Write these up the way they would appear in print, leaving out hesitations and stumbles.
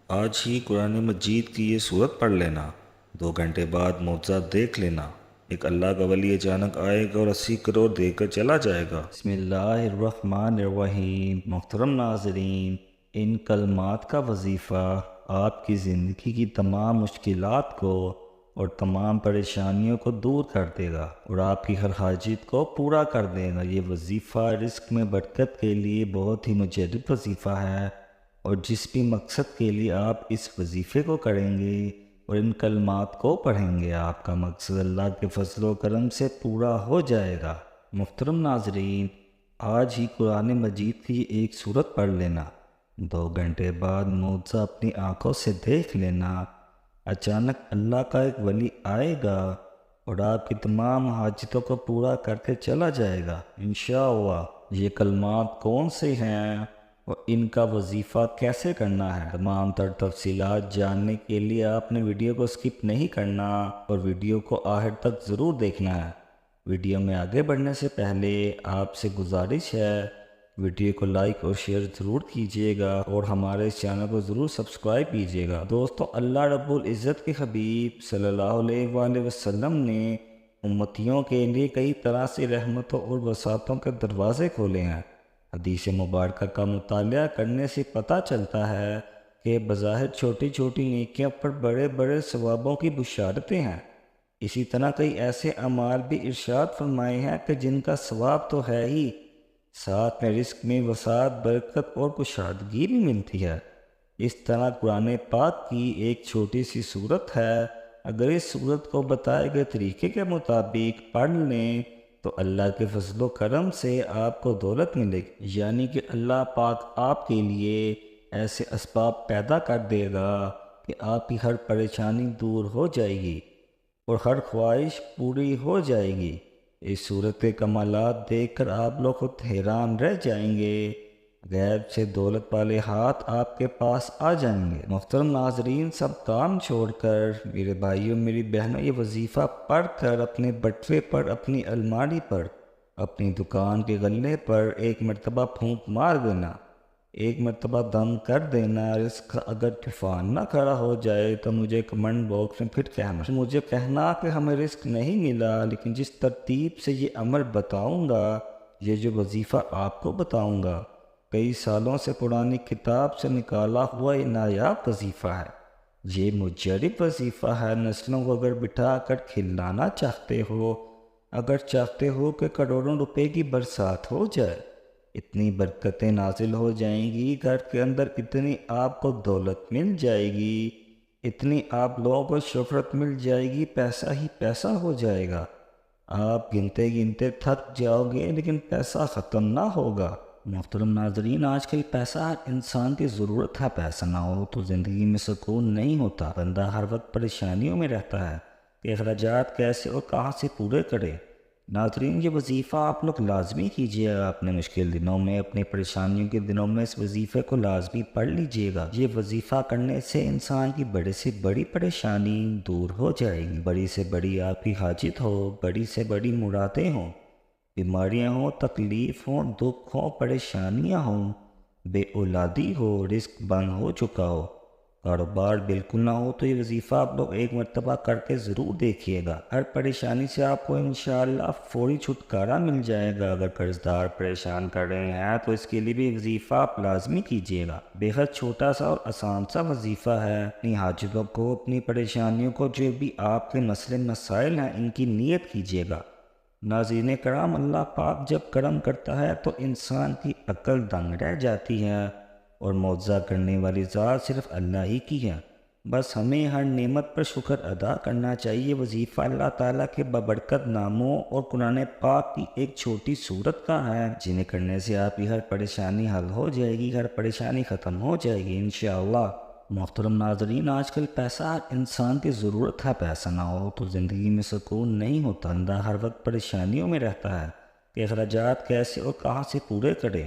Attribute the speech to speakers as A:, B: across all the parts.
A: آج ہی قرآن مجید کی یہ صورت پڑھ لینا، 2 گھنٹے بعد معجزہ دیکھ لینا، ایک اللہ کا ولی اچانک آئے گا اور 80 کروڑ دے کر چلا جائے گا۔
B: بسم اللہ الرحمن الرحیم۔ محترم ناظرین، ان کلمات کا وظیفہ آپ کی زندگی کی تمام مشکلات کو اور تمام پریشانیوں کو دور کر دے گا اور آپ کی ہر حاجت کو پورا کر دے گا۔ یہ وظیفہ رزق میں برکت کے لیے بہت ہی مجدد وظیفہ ہے، اور جس بھی مقصد کے لیے آپ اس وظیفے کو کریں گے اور ان کلمات کو پڑھیں گے، آپ کا مقصد اللہ کے فضل و کرم سے پورا ہو جائے گا۔ محترم ناظرین، آج ہی قرآن مجید کی ایک سورت پڑھ لینا، 2 گھنٹے بعد معجزہ اپنی آنکھوں سے دیکھ لینا۔ اچانک اللہ کا ایک ولی آئے گا اور آپ کی تمام حاجتوں کو پورا کر کے چلا جائے گا انشاءاللہ۔ یہ کلمات کون سے ہیں اور ان کا وظیفہ کیسے کرنا ہے، تمام تر تفصیلات جاننے کے لیے آپ نے ویڈیو کو سکپ نہیں کرنا اور ویڈیو کو آخر تک ضرور دیکھنا ہے۔ ویڈیو میں آگے بڑھنے سے پہلے آپ سے گزارش ہے، ویڈیو کو لائک اور شیئر ضرور کیجیے گا اور ہمارے اس چینل کو ضرور سبسکرائب کیجیے گا۔ دوستو، اللہ رب العزت کے حبیب صلی اللہ علیہ وآلہ وسلم نے امتیوں کے لیے کئی طرح سے رحمتوں اور وسعتوں کے دروازے کھولے ہیں۔ حدیث مبارکہ کا مطالعہ کرنے سے پتہ چلتا ہے کہ بظاہر چھوٹی چھوٹی نیکیوں پر بڑے بڑے ثوابوں کی بشارتیں ہیں۔ اسی طرح کئی ایسے اعمال بھی ارشاد فرمائے ہیں کہ جن کا ثواب تو ہے ہی، ساتھ میں رزق میں وسعت، برکت اور کشادگی بھی ملتی ہے۔ اس طرح قرآن پاک کی ایک چھوٹی سی سورت ہے، اگر اس سورت کو بتائے گئے طریقے کے مطابق پڑھ لیں تو اللہ کے فضل و کرم سے آپ کو دولت ملے گی، یعنی کہ اللہ پاک آپ کے لیے ایسے اسباب پیدا کر دے گا کہ آپ کی ہر پریشانی دور ہو جائے گی اور ہر خواہش پوری ہو جائے گی۔ اس صورت کے کمالات دیکھ کر آپ لوگ خود حیران رہ جائیں گے، غیب سے دولت والے ہاتھ آپ کے پاس آ جائیں گے۔ محترم ناظرین، سب کام چھوڑ کر میرے بھائیوں میری بہنوں، یہ وظیفہ پڑھ کر اپنے بٹوے پر، اپنی الماری پر، اپنی دکان کے غلے پر ایک مرتبہ پھونک مار دینا، ایک مرتبہ دم کر دینا۔ رزق اگر طوفان نہ کھڑا ہو جائے تو مجھے کمنٹ باکس میں پھر کہنا کہ ہمیں رزق نہیں ملا، لیکن جس ترتیب سے یہ عمل بتاؤں گا، یہ جو وظیفہ آپ کو بتاؤں گا، کئی سالوں سے قرآن کتاب سے نکالا ہوا یہ نایاب وظیفہ ہے، یہ مجرب وظیفہ ہے۔ نسلوں کو اگر بٹھا کر کھلانا چاہتے ہو، اگر چاہتے ہو کہ کروڑوں روپے کی برسات ہو جائے، اتنی برکتیں نازل ہو جائیں گی گھر کے اندر، اتنی آپ کو دولت مل جائے گی، اتنی آپ لوگوں کو شہرت مل جائے گی، پیسہ ہی پیسہ ہو جائے گا۔ آپ گنتے گنتے تھک جاؤ گے لیکن پیسہ ختم نہ ہوگا۔ محترم ناظرین، آج کل پیسہ ہر انسان کی ضرورت ہے، پیسہ نہ ہو تو زندگی میں سکون نہیں ہوتا، بندہ ہر وقت پریشانیوں میں رہتا ہے کہ اخراجات کیسے اور کہاں سے پورے کرے۔ ناظرین، یہ وظیفہ آپ لوگ لازمی کیجیے گا، اپنے مشکل دنوں میں، اپنی پریشانیوں کے دنوں میں اس وظیفے کو لازمی پڑھ لیجیے گا۔ یہ وظیفہ کرنے سے انسان کی بڑے سے بڑی پریشانی دور ہو جائے گی، بڑی سے بڑی آپ کی حاجت ہو، بڑی سے بڑی مرادیں ہوں، بیماریاں ہوں، تکلیف ہوں، دکھ ہوں، پریشانیاں ہوں، بے اولادی ہو، رزق بند ہو چکا ہو، کاروبار بالکل نہ ہو، تو یہ وظیفہ آپ لوگ ایک مرتبہ کر کے ضرور دیکھیے گا۔ ہر پریشانی سے آپ کو انشاءاللہ فوری چھٹکارا مل جائے گا۔ اگر قرض دار پریشان کر رہے ہیں تو اس کے لیے بھی وظیفہ آپ لازمی کیجیے گا۔ بے حد چھوٹا سا اور آسان سا وظیفہ ہے۔ اپنی حاجتوں کو، اپنی پریشانیوں کو، جو بھی آپ کے مسئلے مسائل ہیں، ان کی نیت کیجیے گا۔ ناظرین کرام، اللہ پاک جب کرم کرتا ہے تو انسان کی عقل دنگ رہ جاتی ہے، اور معجزہ کرنے والی ذات صرف اللہ ہی کی ہے۔ بس ہمیں ہر نعمت پر شکر ادا کرنا چاہیے۔ وظیفہ اللہ تعالیٰ کے بابرکت ناموں اور قرآن پاک کی ایک چھوٹی سورت کا ہے، جنہیں کرنے سے آپ کی ہر پریشانی حل ہو جائے گی، ہر پریشانی ختم ہو جائے گی انشاءاللہ۔ محترم ناظرین، آج کل پیسہ ہر انسان کی ضرورت ہے، پیسہ نہ ہو تو زندگی میں سکون نہیں ہوتا، بندہ ہر وقت پریشانیوں میں رہتا ہے کہ اخراجات کیسے اور کہاں سے پورے کرے۔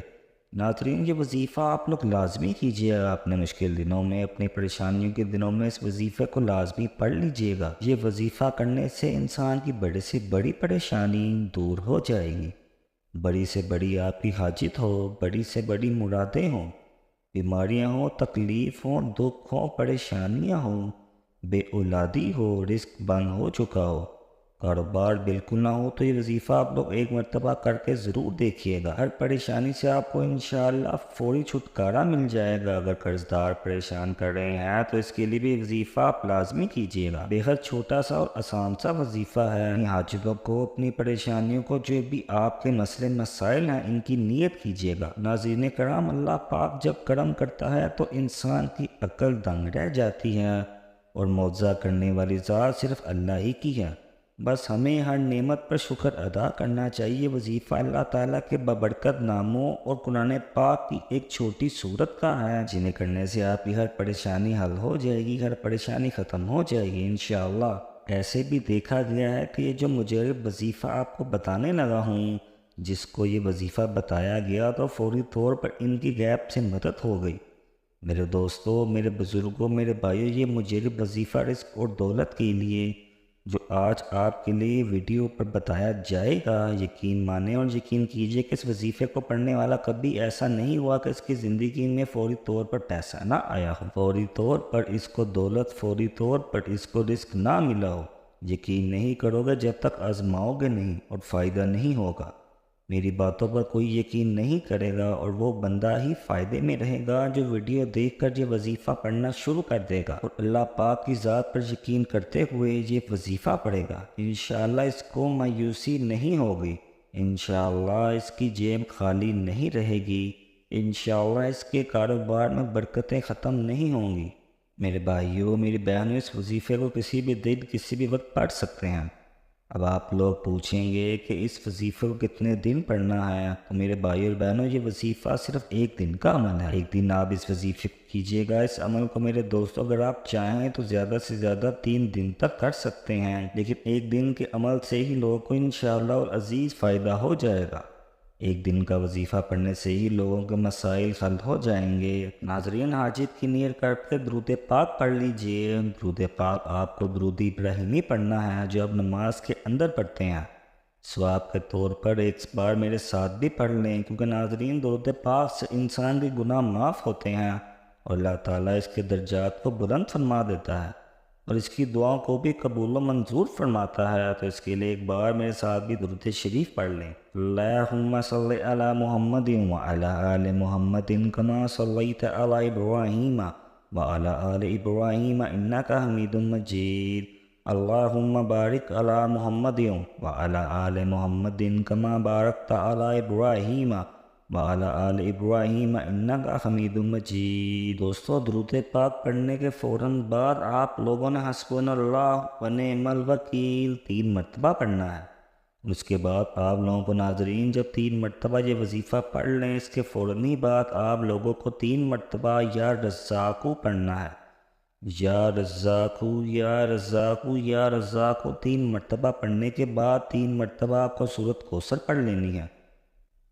B: ناظرین، یہ وظیفہ آپ لوگ لازمی کیجیے گا، اپنے مشکل دنوں میں، اپنی پریشانیوں کے دنوں میں اس وظیفے کو لازمی پڑھ لیجیے گا۔ یہ وظیفہ کرنے سے انسان کی بڑے سے بڑی پریشانی دور ہو جائے گی، بڑی سے بڑی آپ کی حاجت ہو، بڑی سے بڑی مرادیں ہوں، بیماریاں ہوں، تکلیف ہوں، دکھ ہوں، پریشانیاں ہوں، بے اولادی ہو، رزق بند ہو چکا ہو، کاروبار بالکل نہ ہو، تو یہ وظیفہ آپ لوگ ایک مرتبہ کر کے ضرور دیکھیے گا۔ ہر پریشانی سے آپ کو انشاءاللہ فوری چھٹکارا مل جائے گا۔ اگر قرض دار پریشان کر رہے ہیں تو اس کے لیے بھی وظیفہ آپ لازمی کیجیے گا۔ بے حد چھوٹا سا اور آسان سا وظیفہ ہے۔ اپنی حاجتوں کو، اپنی پریشانیوں کو، جو بھی آپ کے مسئلے مسائل ہیں، ان کی نیت کیجیے گا۔ ناظرین کرام، اللہ پاک جب کرم کرتا ہے تو انسان کی عقل دنگ رہ جاتی ہے، اور معجزہ کرنے والی ذات صرف اللہ ہی کی ہے۔ بس ہمیں ہر نعمت پر شکر ادا کرنا چاہیے۔ وظیفہ اللہ تعالیٰ کے بابرکت ناموں اور قرآن پاک کی ایک چھوٹی سورت کا ہے، جنہیں کرنے سے آپ کی ہر پریشانی حل ہو جائے گی، ہر پریشانی ختم ہو جائے گی انشاءاللہ۔ ایسے بھی دیکھا گیا ہے کہ یہ جو مجرب وظیفہ آپ کو بتانے لگا ہوں، جس کو یہ وظیفہ بتایا گیا تو فوری طور پر ان کی غیب سے مدد ہو گئی۔ میرے دوستو، میرے بزرگوں، میرے بھائیوں، یہ مجرب وظیفہ رزق اور دولت کے لیے جو آج آپ کے لیے ویڈیو پر بتایا جائے گا، یقین مانیں اور یقین کیجئے کہ اس وظیفے کو پڑھنے والا کبھی ایسا نہیں ہوا کہ اس کی زندگی میں فوری طور پر پیسہ نہ آیا ہو، فوری طور پر اس کو دولت، فوری طور پر اس کو رزق نہ ملا ہو۔ یقین نہیں کرو گے جب تک آزماؤ گے نہیں، اور فائدہ نہیں ہوگا۔ میری باتوں پر کوئی یقین نہیں کرے گا، اور وہ بندہ ہی فائدے میں رہے گا جو ویڈیو دیکھ کر یہ وظیفہ پڑھنا شروع کر دے گا، اور اللہ پاک کی ذات پر یقین کرتے ہوئے یہ وظیفہ پڑھے گا۔ انشاءاللہ اس کو مایوسی نہیں ہوگی، انشاءاللہ اس کی جیب خالی نہیں رہے گی، انشاءاللہ اس کے کاروبار میں برکتیں ختم نہیں ہوں گی۔ میرے بھائیوں، میری بہنوں، اس وظیفے کو کسی بھی دن، کسی بھی وقت پڑھ سکتے ہیں۔ اب آپ لوگ پوچھیں گے کہ اس وظیفے کو کتنے دن پڑھنا ہے، تو میرے بھائی اور بہنوں، یہ وظیفہ صرف ایک دن کا عمل ہے۔ ایک دن آپ اس وظیفے کو کیجیے گا۔ اس عمل کو میرے دوستوں اگر آپ چاہیں تو زیادہ سے زیادہ 3 دن تک کر سکتے ہیں، لیکن ایک دن کے عمل سے ہی لوگوں کو انشاءاللہ العزیز فائدہ ہو جائے گا۔ ایک دن کا وظیفہ پڑھنے سے ہی لوگوں کے مسائل حل ہو جائیں گے۔ ناظرین، حاجت کی نیت کر کے درود پاک پڑھ لیجئے۔ درود پاک آپ کو درود ابراہیمی پڑھنا ہے، جو آپ نماز کے اندر پڑھتے ہیں۔ ثواب کے طور پر ایک بار میرے ساتھ بھی پڑھ لیں، کیونکہ ناظرین، درود پاک سے انسان کے گناہ معاف ہوتے ہیں، اور اللہ تعالیٰ اس کے درجات کو بلند فرما دیتا ہے، اور اس کی دعاؤں کو بھی قبول و منظور فرماتا ہے۔ تو اس کے لیے ایک بار میرے ساتھ بھی درود شریف پڑھ لیں۔ اللہم صلی علی محمد وعلی آل محمد کما صلیت علی ابراہیم وعلی آل ابراہیم انک حمید مجید۔ اللہم بارک علی محمد وعلی آل محمد کما بارکت علی ابراہیم وعلی آل ابراہیم انک حمید مجید۔ دوستو، درود پاک پڑھنے کے فوراً بعد آپ لوگوں نے حسبنا اللہ و نعم الوکیل 3 مرتبہ پڑھنا ہے۔ اس کے بعد آپ لوگوں کو ناظرین، جب 3 مرتبہ یہ وظیفہ پڑھ لیں، اس کے فوراً ہی بعد آپ لوگوں کو 3 مرتبہ یا رزاقو پڑھنا ہے۔ یا رزاقو، یا رزاقو، یا رزاقو 3 مرتبہ پڑھنے کے بعد 3 مرتبہ آپ کو سورۃ کوثر پڑھ لینی ہے۔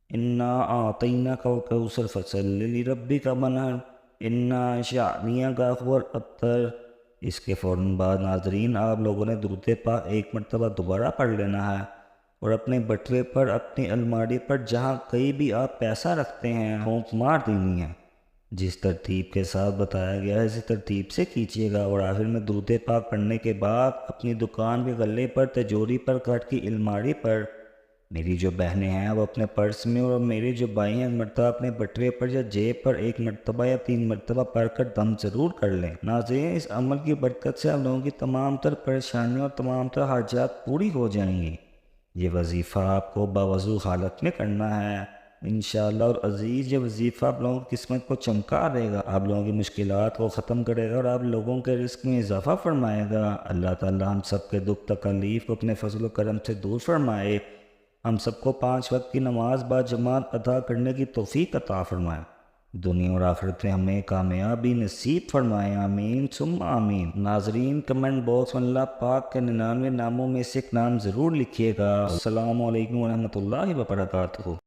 B: انا اعطیناک الکوثر فصلی لربک وانحر انا شانئک هو الابتر۔ اس کے فوراً بعد ناظرین، آپ لوگوں نے درود پاک 1 مرتبہ دوبارہ پڑھ لینا ہے، اور اپنے بٹوے پر، اپنی الماری پر، جہاں کہیں بھی آپ پیسہ رکھتے ہیں، پھونک مار دینی ہے۔ جس ترتیب کے ساتھ بتایا گیا ہے اسی ترتیب سے کیجیے گا، اور آخر میں درود پاک پڑھنے کے بعد اپنی دکان کے غلے پر، تجوری پر، کٹ کی الماری پر، میری جو بہنیں ہیں وہ اپنے پرس میں، اور میرے جو بھائی ہیں مرتبہ اپنے بٹوے پر یا جیب پر 1 مرتبہ یا 3 مرتبہ پڑھ کر دم ضرور کر لیں۔ ناظرین، اس عمل کی برکت سے آپ لوگوں کی تمام تر پریشانیوں اور تمام تر حاجات پوری ہو جائیں گی۔ یہ وظیفہ آپ کو باوضو حالت میں کرنا ہے انشاءاللہ، اور عزیز، یہ وظیفہ آپ لوگوں کی قسمت کو چمکا دے گا، آپ لوگوں کی مشکلات کو ختم کرے گا، اور آپ لوگوں کے رزق میں اضافہ فرمائے گا۔ اللہ تعالیٰ ہم سب کے دکھ تکلیف کو اپنے فضل و کرم سے دور فرمائے، ہم سب کو 5 وقت کی نماز با جماعت ادا کرنے کی توفیق عطا فرمائے، دنیا اور آخرت میں ہمیں کامیابی نصیب فرمائے، آمین ثم آمین۔ ناظرین، کمنٹ باکس میں اللہ پاک کے 99 ناموں میں سے ایک نام ضرور لکھیے گا۔ السلام علیکم ورحمۃ اللہ وبرکاتہ۔